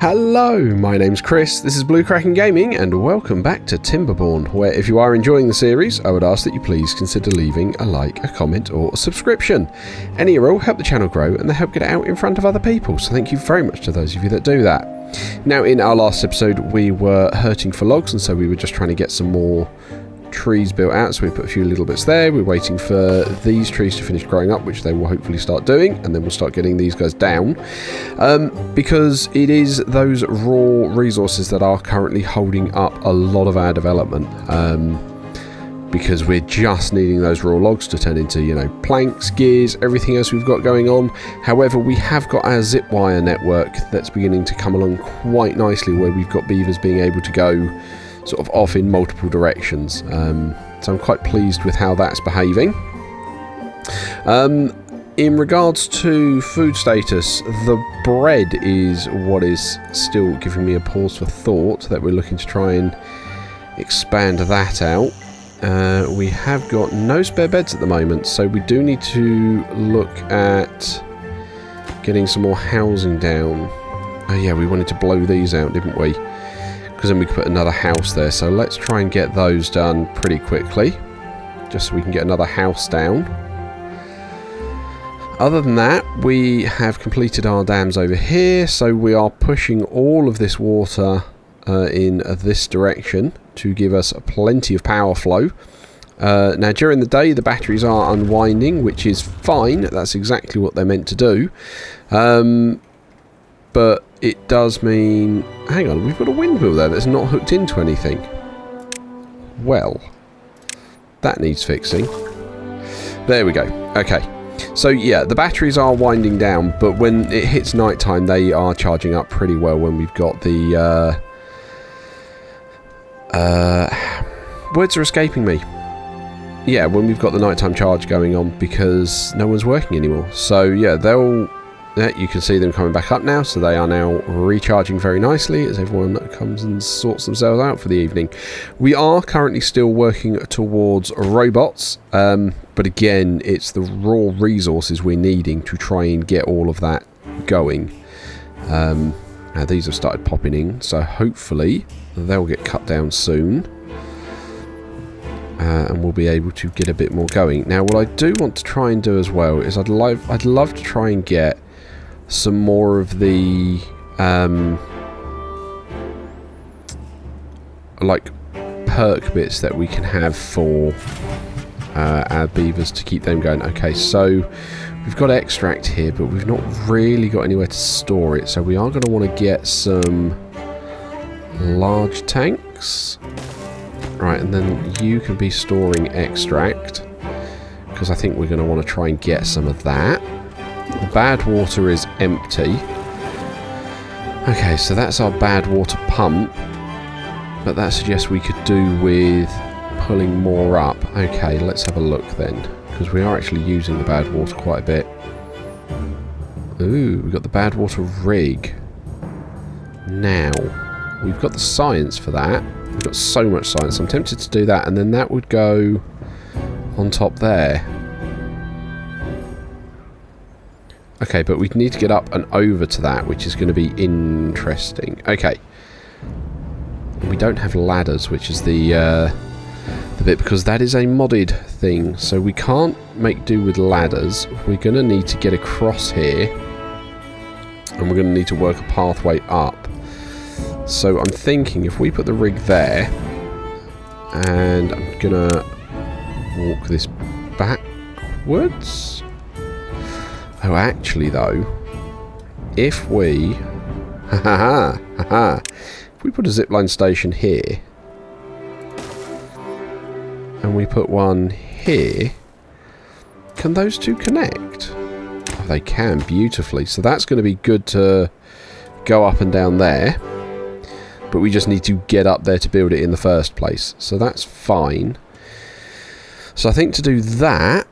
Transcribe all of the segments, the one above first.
Hello, my name's Chris, this is Blue Kraken Gaming, and welcome back to Timberborn, where if you are enjoying the series, I would ask that you please consider leaving a like, a comment, or a subscription. Any or all help the channel grow, and they help get it out in front of other people, so thank you very much to those of you that do that. Now, in our last episode, we were hurting for logs, and so we were just trying to get some more trees built out, so we put a few little bits there. We're waiting for these trees to finish growing up, which they will hopefully start doing, and then we'll start getting these guys down, because it is those raw resources that are currently holding up a lot of our development, because we're just needing those raw logs to turn into, you know, planks, gears, everything else we've got going on. However, we have got our zip wire network that's beginning to come along quite nicely, where we've got beavers being able to go sort of off in multiple directions, so I'm quite pleased with how that's behaving. In regards to food status, the bread is what is still giving me a pause for thought, that we're looking to try and expand that out. We have got no spare beds at the moment, so we do need to look at getting some more housing down. Oh yeah, we wanted to blow these out, didn't we? Because then we could put another house there, so let's try and get those done pretty quickly, just so we can get another house down. Other than that, we have completed our dams over here, so we are pushing all of this water in this direction to give us plenty of power flow. Now, during the day, the batteries are unwinding, which is fine. That's exactly what they're meant to do. But it does mean... Hang on, we've got a windmill there that's not hooked into anything. Well, that needs fixing. There we go. Okay. So, yeah, the batteries are winding down, but when it hits nighttime, they are charging up pretty well when we've got the... words are escaping me. Yeah, when we've got the nighttime charge going on, because no one's working anymore. So, yeah, they'll... Yeah, you can see them coming back up now, so they are now recharging very nicely as everyone comes and sorts themselves out for the evening. We are currently still working towards robots, but again, it's the raw resources we're needing to try and get all of that going. Now these have started popping in, so hopefully they'll get cut down soon. And we'll be able to get a bit more going. Now, what I do want to try and do as well is I'd love to try and get some more of the like perk bits that we can have for our beavers to keep them going. Okay, so we've got extract here, but we've not really got anywhere to store it, so we are going to want to get some large tanks. Right, and then you can be storing extract, because I think we're going to want to try and get some of that. The bad water is empty. Okay, so that's our bad water pump, but that suggests we could do with pulling more up. Okay, let's have a look then, because we are actually using the bad water quite a bit. Ooh, we've got the bad water rig. Now, we've got the science for that. We've got so much science. I'm tempted to do that, and then that would go on top there. Okay, but we need to get up and over to that, which is going to be interesting. Okay. We don't have ladders, which is the bit, because that is a modded thing. So we can't make do with ladders. We're going to need to get across here, and we're going to need to work a pathway up. So I'm thinking if we put the rig there, and I'm going to walk this backwards. Oh, actually, though, if we... if we put a zipline station here, and we put one here, can those two connect? Oh, they can, beautifully. So that's going to be good to go up and down there. But we just need to get up there to build it in the first place. So that's fine. So I think to do that,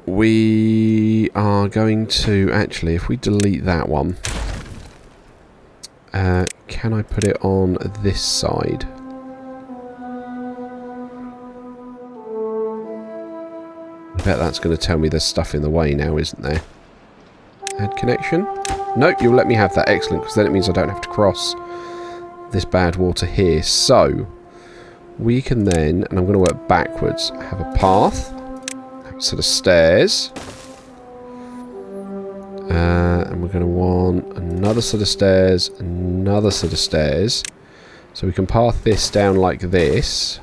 we are going to... Actually, if we delete that one... can I put it on this side? I bet that's going to tell me there's stuff in the way now, isn't there? Add connection. Nope, you'll let me have that. Excellent, because then it means I don't have to cross this bad water here. So, we can then, and I'm going to work backwards, have a path, have a set of stairs. And we're going to want another set of stairs, another set of stairs. So we can path this down like this.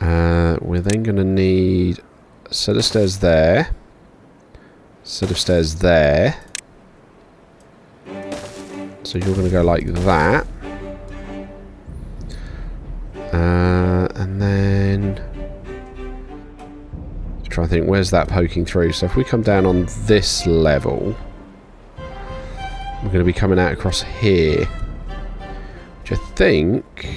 We're then going to need a set of stairs there. Set of stairs there. So you're going to go like that. And then... try to think, where's that poking through? So if we come down on this level, we're going to be coming out across here, which I think,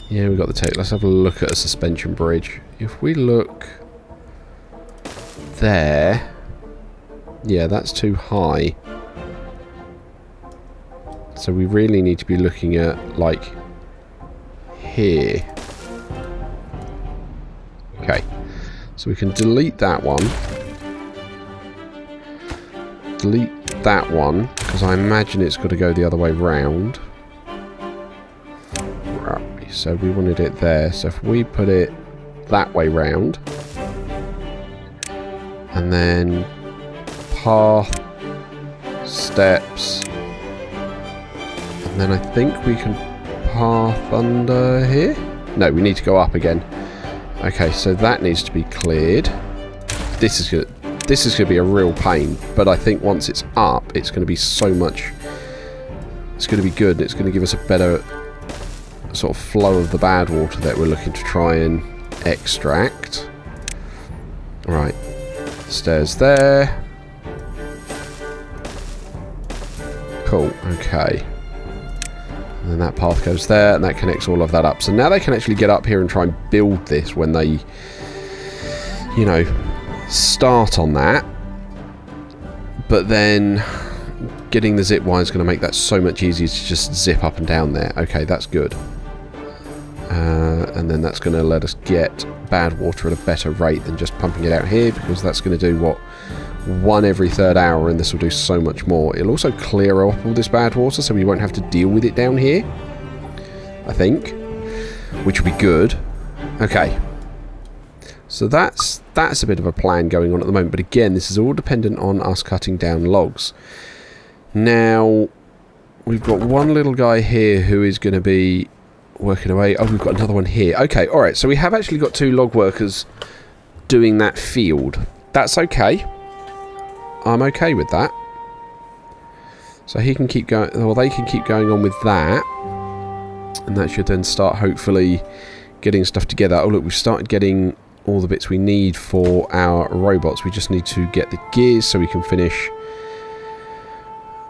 yeah, we've got the tape. Let's have a look at a suspension bridge. If we look there, yeah, that's too high. So we really need to be looking at like here. Okay, so we can delete that one. Delete that one, because I imagine it's got to go the other way round. Right, so we wanted it there. So if we put it that way round, and then path, steps, and then I think we can path under here. No, we need to go up again. Okay, so that needs to be cleared. This is going to be a real pain, but I think once it's up, it's going to be so much... it's going to be good. It's going to give us a better sort of flow of the bad water that we're looking to try and extract. Right, stairs there. Cool, okay. And then that path goes there, and that connects all of that up. So now they can actually get up here and try and build this when they, you know, start on that. But then getting the zip wire is going to make that so much easier to just zip up and down there. Okay, that's good. And then that's going to let us get bad water at a better rate than just pumping it out here, because that's going to do, what, 1 every 3rd hour, and this will do so much more. It'll also clear off all this bad water, so we won't have to deal with it down here, I think, which will be good. Okay, so that's a bit of a plan going on at the moment, but again, this is all dependent on us cutting down logs. Now, we've got one little guy here who is going to be working away. Oh, we've got another one here. Okay, alright, so we have actually got 2 log workers doing that field. That's okay. I'm okay with that. So he can keep going, or they can keep going on with that. And that should then start hopefully getting stuff together. Oh look, we've started getting all the bits we need for our robots. We just need to get the gears so we can finish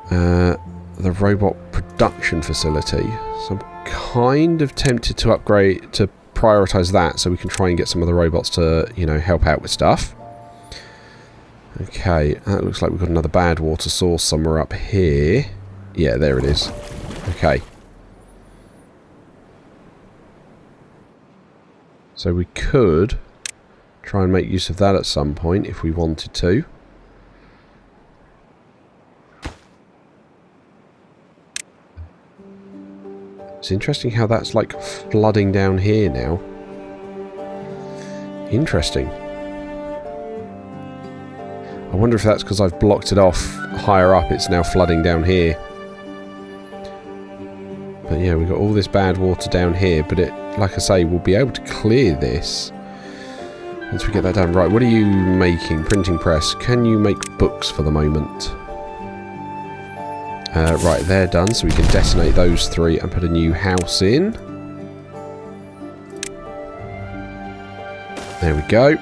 the robot production facility. So I'm kind of tempted to upgrade, to prioritise that so we can try and get some of the robots to, you know, help out with stuff. Okay, that looks like we've got another bad water source somewhere up here. Yeah, there it is. Okay. So we could try and make use of that at some point if we wanted to. It's interesting how that's like flooding down here now. Interesting. I wonder if that's because I've blocked it off higher up, it's now flooding down here. But yeah, we've got all this bad water down here, but it, like I say, we'll be able to clear this once we get that done. Right, what are you making? Printing press. Can you make books for the moment? Right, they're done, so we can detonate those 3 and put a new house in. There we go.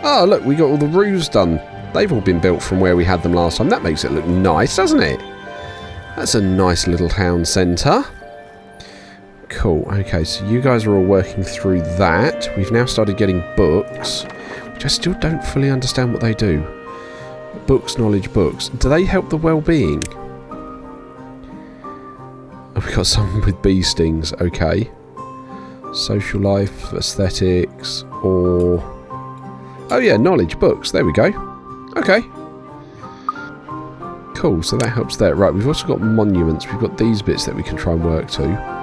Oh, look, we got all the roofs done. They've all been built from where we had them last time. That makes it look nice, doesn't it? That's a nice little town centre. Cool. Okay, so you guys are all working through that. We've now started getting books, which I still don't fully understand what they do. Books, knowledge, books. Do they help the well-being? Oh, we've got some with bee stings. Okay. Social life, aesthetics, or... Oh yeah, knowledge books. There we go. Okay. Cool, so that helps there. Right, we've also got monuments. We've got these bits that we can try and work to.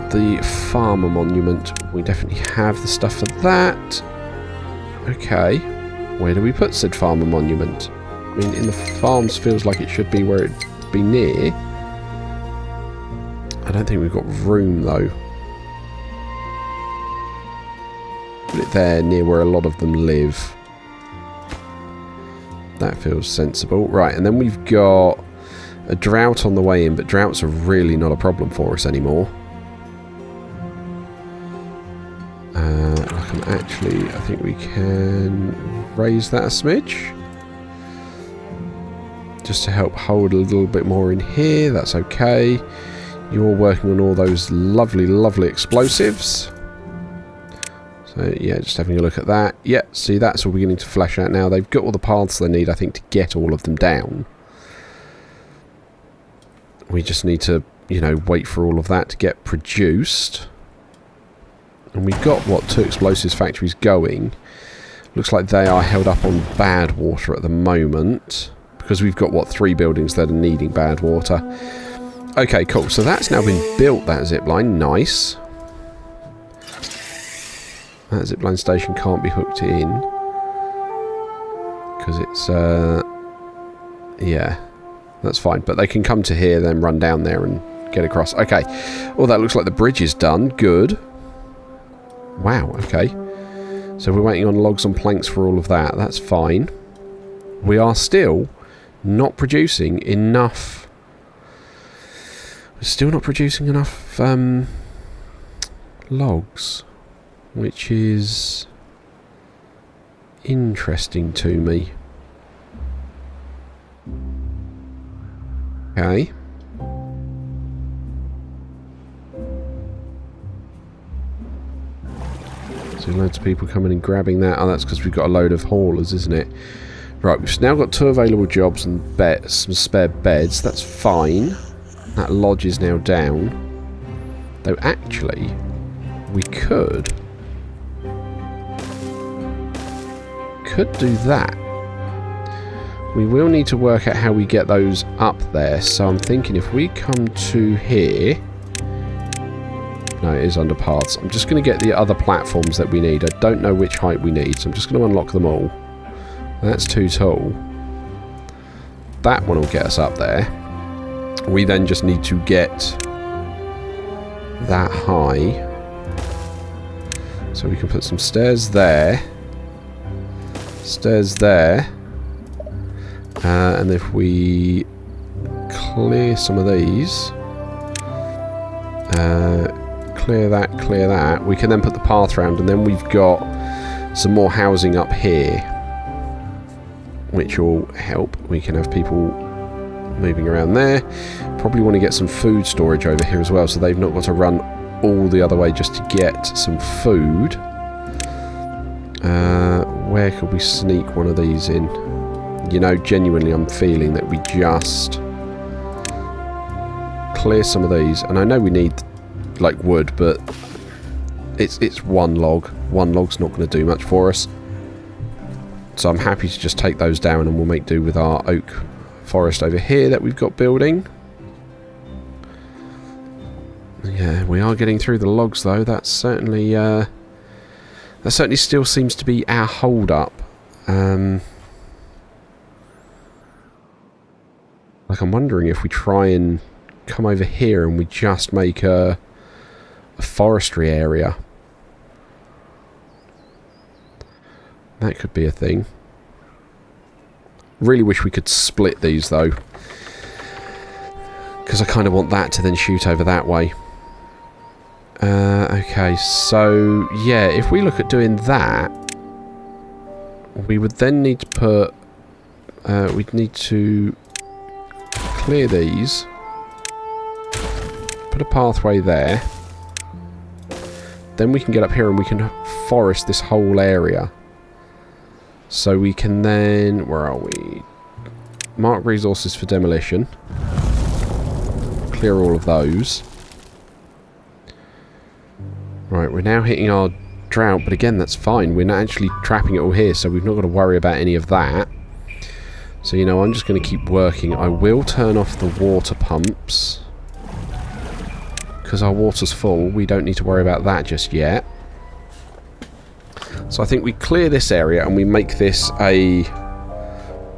The farmer monument. We definitely have the stuff for that. Okay. Where do we put said farmer monument? I mean, in the farms feels like it should be where it'd be near. I don't think we've got room, though. Put it there, near where a lot of them live. That feels sensible. Right, and then we've got a drought on the way in, but droughts are really not a problem for us anymore. I think we can raise that a smidge. Just to help hold a little bit more in here. That's okay. You're working on all those lovely, lovely explosives. So, yeah, just having a look at that. Yeah, see, that's all beginning to flesh out now. They've got all the paths they need, I think, to get all of them down. We just need to, you know, wait for all of that to get produced. And we've got, what, 2 explosives factories going. Looks like they are held up on bad water at the moment. Because we've got, what, 3 buildings that are needing bad water. Okay, cool. So that's now been built, that zipline. Nice. That zipline station can't be hooked in. Because it's, yeah. That's fine. But they can come to here, then run down there and get across. Okay. Well, that looks like the bridge is done. Good. Wow, okay. So we're waiting on logs and planks for all of that. That's fine. We are still not producing enough. We're still not producing enough logs, which is interesting to me. Okay. So loads of people coming and grabbing that. Oh, that's because we've got a load of haulers, isn't it? Right, we've now got 2 available jobs and some spare beds. That's fine. That lodge is now down. Though actually, we could do that. We will need to work out how we get those up there. So I'm thinking if we come to here... No, it is under paths. I'm just going to get the other platforms that we need. I don't know which height we need, so I'm just going to unlock them all. That's too tall. That one will get us up there. We then just need to get that high. So we can put some stairs there. Stairs there. And if we clear some of these... clear that, we can then put the path round, and then we've got some more housing up here, which will help. We can have people moving around there. Probably want to get some food storage over here as well, so they've not got to run all the other way just to get some food. Where could we sneak one of these in? You know, genuinely I'm feeling that we just clear some of these, and I know we need like wood, but it's one log. One log's not going to do much for us. So I'm happy to just take those down, and we'll make do with our oak forest over here that we've got building. Yeah, we are getting through the logs though. That's certainly that certainly still seems to be our hold up. Like, I'm wondering if we try and come over here and we just make a forestry area. That could be a thing. Really wish we could split these though, because I kind of want that to then shoot over that way. Okay, so yeah, if we look at doing that, we would then need to put we'd need to clear these, put a pathway there, then we can get up here and we can forest this whole area. So we can then, where are we? Mark resources for demolition. Clear all of those. Right, we're now hitting our drought, but again, that's fine. We're not actually trapping it all here, so we've not got to worry about any of that. So, you know, I'm just going to keep working. I will turn off the water pumps, because our water's full. We don't need to worry about that just yet. So I think we clear this area and we make this a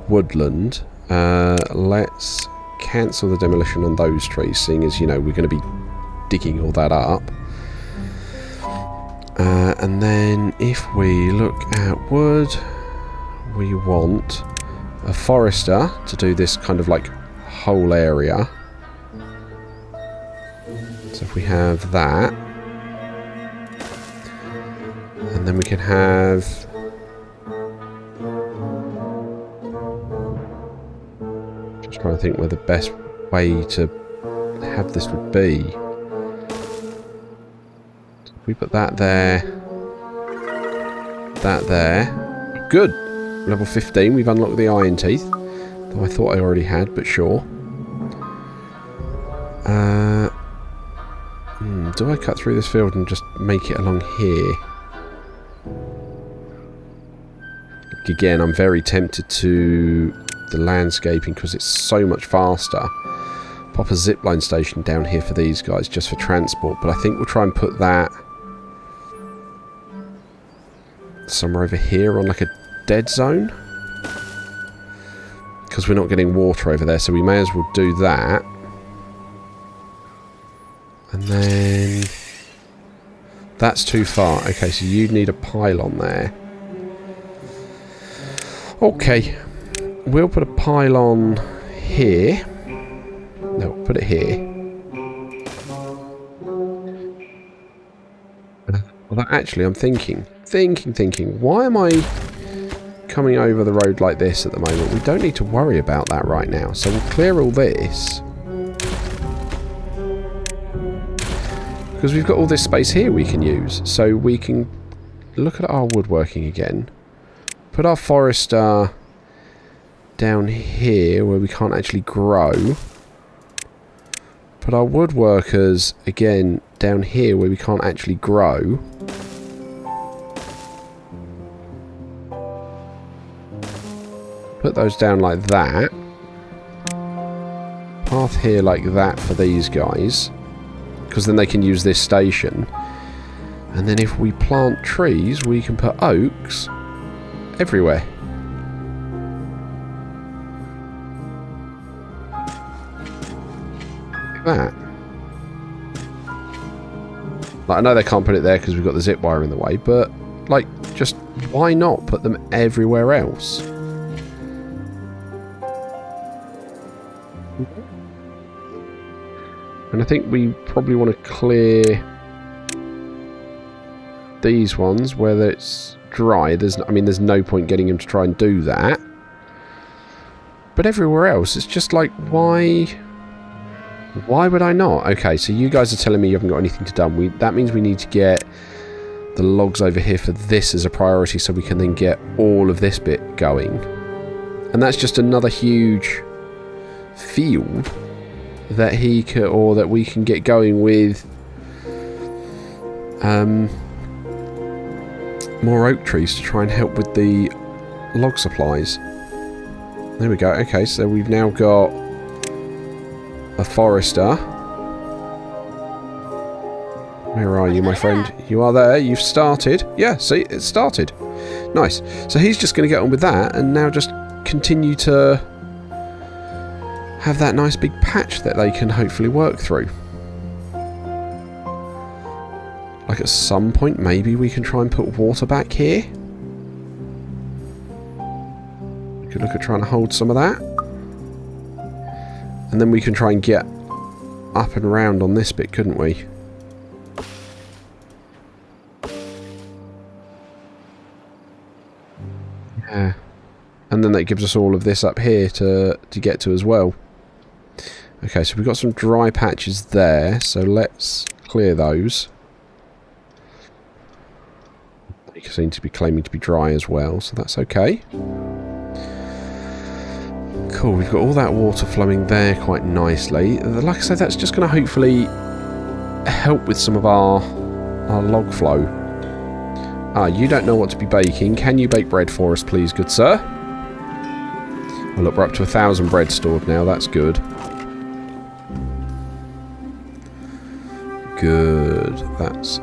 woodland. Let's cancel the demolition on those trees, seeing as, you know, we're going to be digging all that up. And then if we look at wood, we want a forester to do this kind of like whole area. So if we have that, and then we can have just trying to think where the best way to have this would be. So if we put that there, that there. Good! Level 15, we've unlocked the iron teeth. Though I thought I already had, but sure. Do I cut through this field and just make it along here? Again, I'm very tempted to the landscaping because it's so much faster. Pop a zipline station down here for these guys, just for transport. But I think we'll try and put that somewhere over here on like a dead zone. Because we're not getting water over there, so we may as well do that. And then that's too far. Okay, so you need a pylon there. Okay, we'll put a pylon here. No, put it here. Well, actually, I'm thinking. Why am I coming over the road like this at the moment? We don't need to worry about that right now. So we'll clear all this. Because we've got all this space here we can use. So we can look at our woodworking again. Put our forester down here where we can't actually grow. Put our woodworkers again down here where we can't actually grow. Put those down like that. Path here like that for these guys. Because then they can use this station. And then if we plant trees, we can put oaks everywhere. Like that. Like, I know they can't put it there because we've got the zip wire in the way, but like, just why not put them everywhere else? And I think we probably want to clear these ones where it's dry. I mean, there's no point getting him to try and do that. But everywhere else, it's just like, why would I not? Okay, so you guys are telling me you haven't got anything to done. That means we need to get the logs over here for this as a priority so we can then get all of this bit going. And that's just another huge field that he could, or that we can get going with more oak trees to try and help with the log supplies. There we go. Okay, so we've now got a forester. Where are you, my friend? You are there. You've started. Yeah, see, it started. Nice. So he's just going to get on with that and now just continue to have that nice big patch that they can hopefully work through. Like at some point, maybe we can try and put water back here. We could look at trying to hold some of that. And then we can try and get up and around on this bit, couldn't we? Yeah. And then that gives us all of this up here to get to as well. Okay, so we've got some dry patches there, so let's clear those. They seem to be claiming to be dry as well, so that's okay. Cool, we've got all that water flowing there quite nicely. Like I said, that's just going to hopefully help with some of our log flow. Ah, you don't know what to be baking. Can you bake bread for us, please, good sir? Oh, look, we're up to 1,000 bread stored now. That's good. Good. That's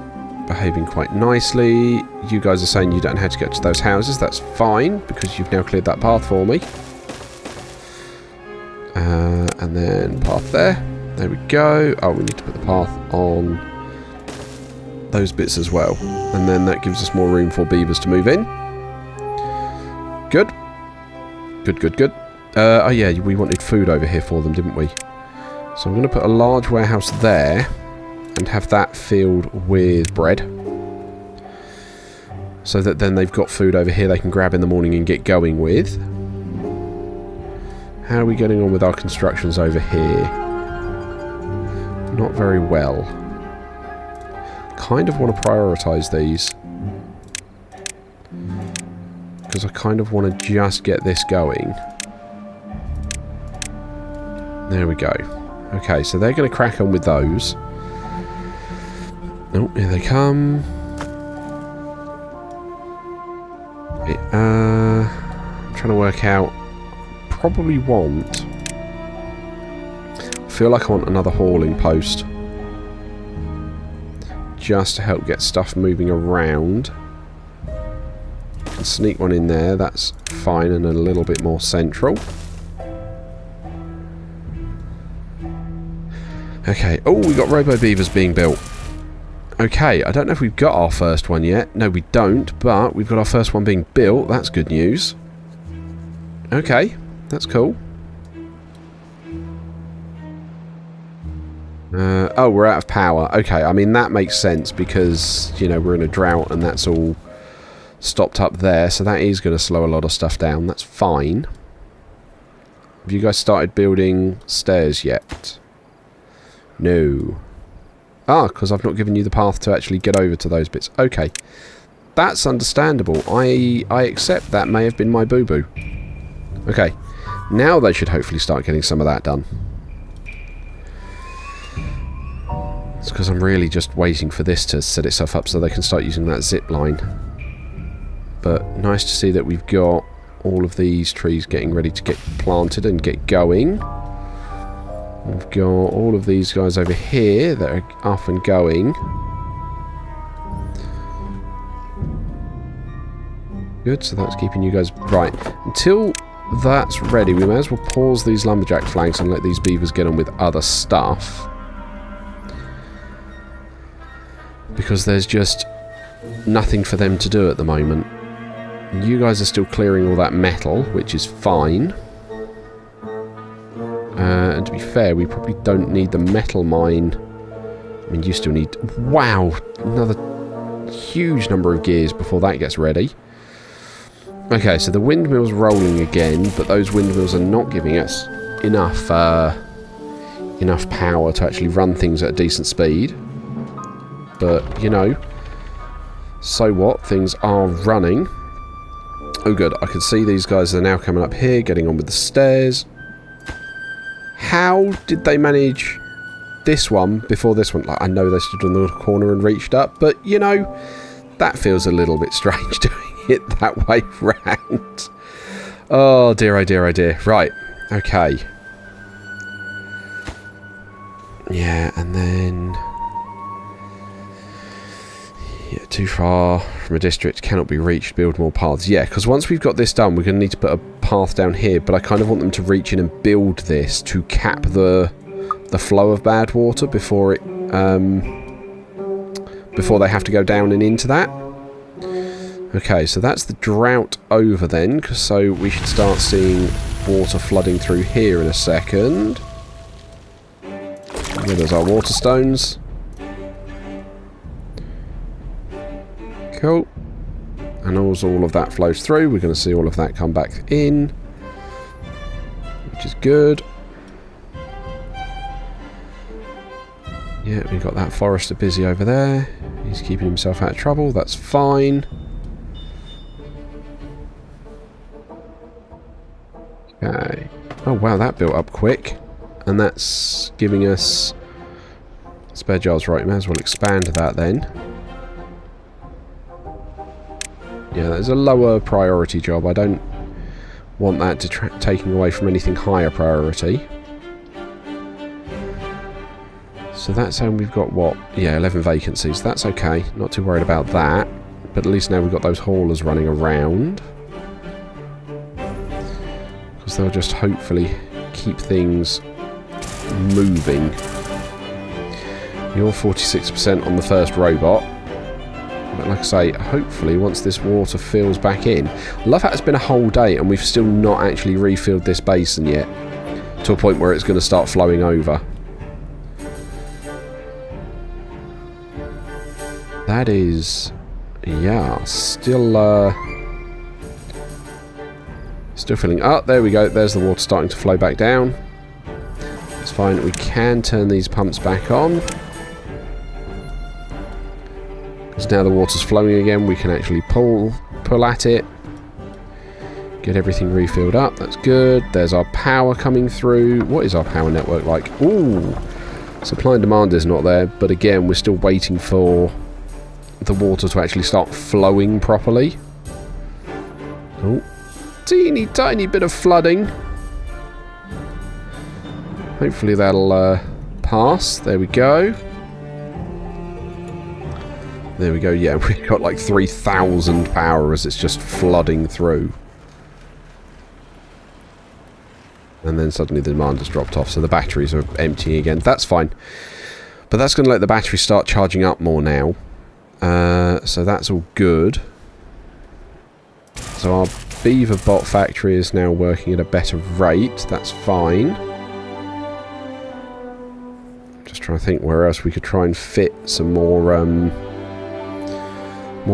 behaving quite nicely. You guys are saying you don't know how to get to those houses. That's fine, because you've now cleared that path for me. And then path there. There we go. Oh, we need to put the path on those bits as well. And then that gives us more room for beavers to move in. Good. Good, good, good. Oh yeah, we wanted food over here for them, didn't we? So I'm going to put a large warehouse there and have that filled with bread. So that then they've got food over here they can grab in the morning and get going with. How are we getting on with our constructions over here? Not very well. Kind of want to prioritise these. Because I kind of want to just get this going. There we go. Okay, so they're going to crack on with those. Oh, here they come. I'm trying to work out. Probably want. I feel like I want another hauling post. Just to help get stuff moving around. Can sneak one in there, that's fine, and a little bit more central. Okay, oh, we got robo beavers being built. Okay, I don't know if we've got our first one yet. No, we don't, but we've got our first one being built. That's good news. Okay, that's cool. Oh, we're out of power. Okay, I mean, that makes sense because, you know, we're in a drought and that's all stopped up there. So that is going to slow a lot of stuff down. That's fine. Have you guys started building stairs yet? No. Ah, because I've not given you the path to actually get over to those bits. Okay. That's understandable. I accept that may have been my boo-boo. Okay. Now they should hopefully start getting some of that done. It's because I'm really just waiting for this to set itself up so they can start using that zip line. But nice to see that we've got all of these trees getting ready to get planted and get going. We've got all of these guys over here that are up and going. Good, so that's keeping you guys... Right, until that's ready, we may as well pause these lumberjack flanks and let these beavers get on with other stuff. Because there's just nothing for them to do at the moment. You guys are still clearing all that metal, which is fine. And to be fair, we probably don't need the metal mine. I mean, you still need... Wow! Another huge number of gears before that gets ready. Okay, so the windmill's rolling again, but those windmills are not giving us enough power to actually run things at a decent speed. But, you know, so what? Things are running. Oh, good. I can see these guys are now coming up here, getting on with the stairs. How did they manage this one before this one? Like, I know they stood on the corner and reached up, but, you know, that feels a little bit strange doing it that way round. Oh, dear, oh, dear, oh, dear. Right. Okay. Yeah, and then... Yeah, too far from a district, cannot be reached, build more paths. Yeah, because once we've got this done, we're going to need to put a path down here, but I kind of want them to reach in and build this to cap the flow of bad water before it before they have to go down and into that. Okay, so that's the drought over then, so we should start seeing water flooding through here in a second. There's our water stones. Cool. And as all of that flows through, we're going to see all of that come back in, which is good. Yeah, we've got that forester busy over there. He's keeping himself out of trouble. That's fine. Okay. Oh, wow, that built up quick. And that's giving us spare jars. Right, may as well expand that then. Yeah, there's a lower priority job. I don't want that to taking away from anything higher priority. So that's how we've got what? Yeah, 11 vacancies. That's okay. Not too worried about that. But at least now we've got those haulers running around. Because they'll just hopefully keep things moving. You're 46% on the first robot. But like I say, hopefully once this water fills back in... I love how it's been a whole day and we've still not actually refilled this basin yet. To a point where it's going to start flowing over. That is... yeah, still filling up. There we go. There's the water starting to flow back down. It's fine. We can turn these pumps back on. Because now the water's flowing again, we can actually pull at it. Get everything refilled up. That's good. There's our power coming through. What is our power network like? Ooh! Supply and demand is not there, but again, we're still waiting for the water to actually start flowing properly. Oh, teeny tiny bit of flooding. Hopefully that'll pass. There we go. There we go. Yeah, we've got like 3,000 power as it's just flooding through. And then suddenly the demand has dropped off, so the batteries are emptying again. That's fine. But that's going to let the battery start charging up more now. So that's all good. So our beaver bot factory is now working at a better rate. That's fine. Just trying to think where else we could try and fit some more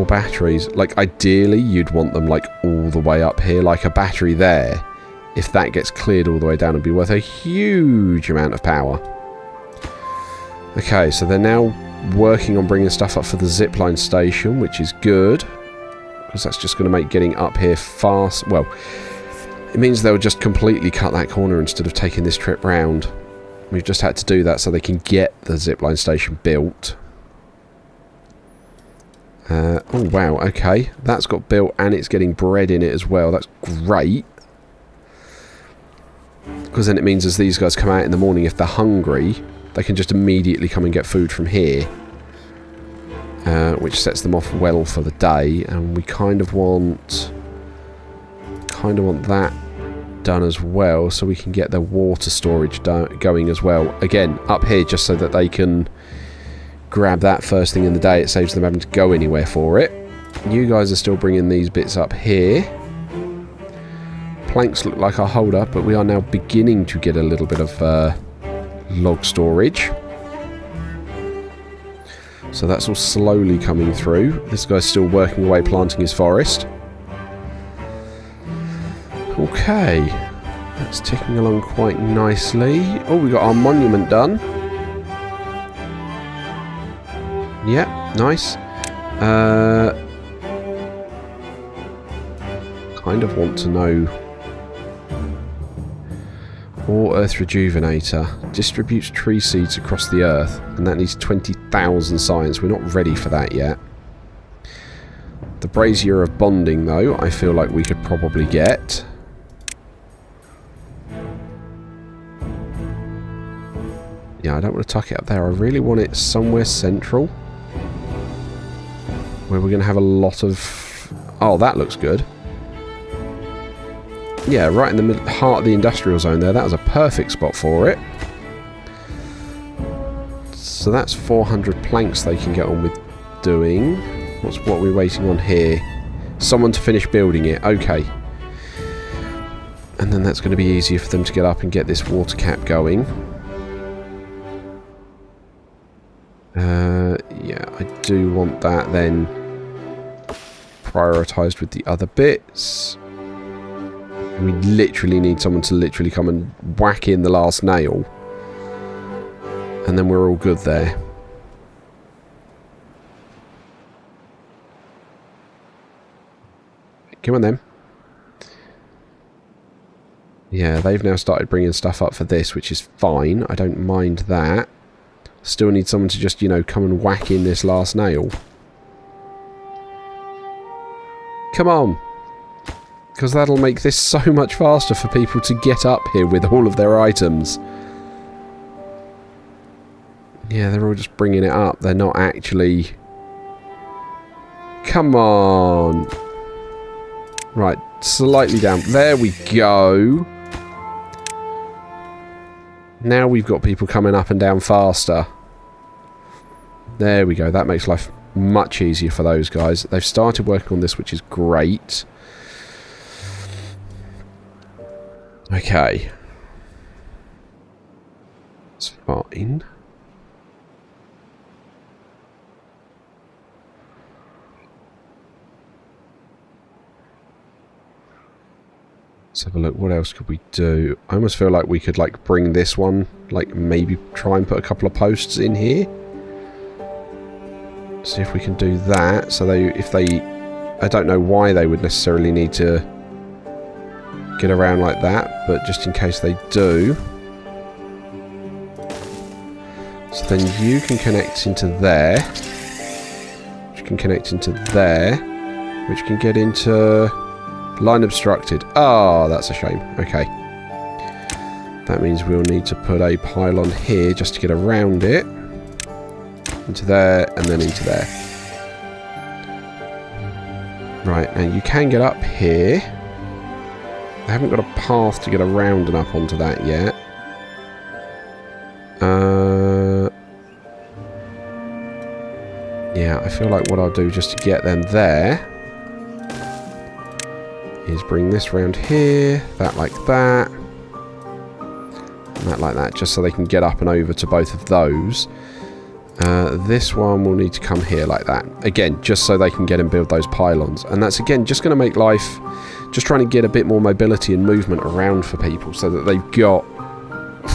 batteries. Like ideally you'd want them like all the way up here, like a battery there. If that gets cleared all the way down, it'd be worth a huge amount of power. Okay, so they're now working on bringing stuff up for the zipline station, which is good. Because that's just going to make getting up here fast. Well, it means they'll just completely cut that corner instead of taking this trip round. We've just had to do that so they can get the zipline station built. Oh, wow, okay. That's got built and it's getting bread in it as well. That's great. Because then it means as these guys come out in the morning, if they're hungry, they can just immediately come and get food from here. Which sets them off well for the day. And we kind of want that done as well, so we can get their water storage going as well. Again, up here, just so that they can grab that first thing in the day. It saves them having to go anywhere for it. You guys are still bringing these bits up here. Planks look like our hold up, but we are now beginning to get a little bit of log storage. So that's all slowly coming through. This guy's still working away planting his forest. Okay. That's ticking along quite nicely. Oh, we got our monument done. Yep, nice. Kind of want to know... Or Earth Rejuvenator. Distributes tree seeds across the Earth. And that needs 20,000 science. We're not ready for that yet. The Brazier of Bonding, though, I feel like we could probably get. Yeah, I don't want to tuck it up there. I really want it somewhere central. Where we're going to have a lot of... Oh, that looks good. Yeah, right in the middle, heart of the industrial zone there. That was a perfect spot for it. So that's 400 planks they can get on with doing. What are we waiting on here? Someone to finish building it. Okay. And then that's going to be easier for them to get up and get this water cap going. Yeah, I do want that then prioritised with the other bits. We literally need someone to literally come and whack in the last nail. And then we're all good there. Come on then. Yeah, they've now started bringing stuff up for this, which is fine. I don't mind that. Still need someone to just, you know, come and whack in this last nail. Come on. Because that'll make this so much faster for people to get up here with all of their items. Yeah, they're all just bringing it up. They're not actually... Come on. Right, slightly down. There we go. Now we've got people coming up and down faster. There we go. That makes life much easier for those guys. They've started working on this, which is great. Okay. That's fine. Let's have a look. What else could we do? I almost feel like we could, like, bring this one, like, maybe try and put a couple of posts in here. See if we can do that. So I don't know why they would necessarily need to get around like that, but just in case they do. So then you can connect into there, which can connect into there, which can get into line obstructed. Oh, that's a shame. Okay. That means we'll need to put a pylon here just to get around it. Into there, and then into there. Right, and you can get up here. I haven't got a path to get around and up onto that yet. Yeah, I feel like what I'll do just to get them there is bring this round here, that like that, and that like that, just so they can get up and over to both of those. This one will need to come here like that. Again, just so they can get and build those pylons. And that's, again, just going to make life... Just trying to get a bit more mobility and movement around for people so that they've got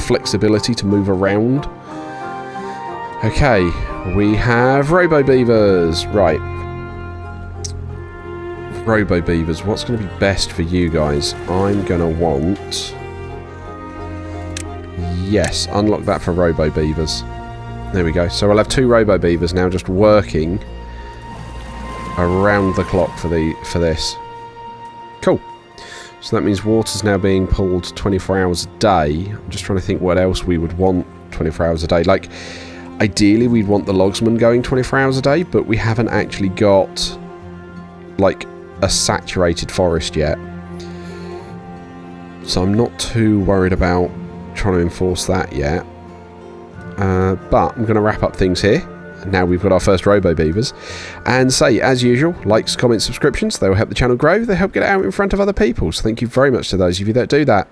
flexibility to move around. Okay, we have robo-beavers. Right. Robo-beavers. What's going to be best for you guys? I'm going to want... Yes, unlock that for robo-beavers. There we go. So I'll have 2 robo-beavers now just working around the clock for this. Cool. So that means water's now being pulled 24 hours a day. I'm just trying to think what else we would want 24 hours a day. Like, ideally we'd want the logsman going 24 hours a day, but we haven't actually got, like, a saturated forest yet. So I'm not too worried about trying to enforce that yet. But I'm going to wrap up things here. Now we've got our first robo-beavers. And say, as usual, likes, comments, subscriptions. They will help the channel grow. They help get it out in front of other people. So thank you very much to those of you that do that.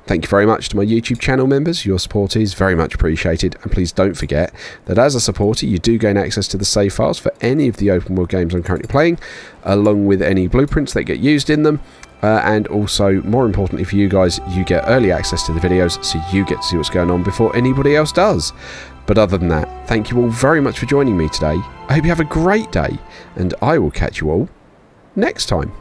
Thank you very much to my YouTube channel members. Your support is very much appreciated. And please don't forget that as a supporter, you do gain access to the save files for any of the open world games I'm currently playing, along with any blueprints that get used in them. And also, more importantly for you guys, you get early access to the videos, so you get to see what's going on before anybody else does. But other than that, thank you all very much for joining me today. I hope you have a great day, and I will catch you all next time.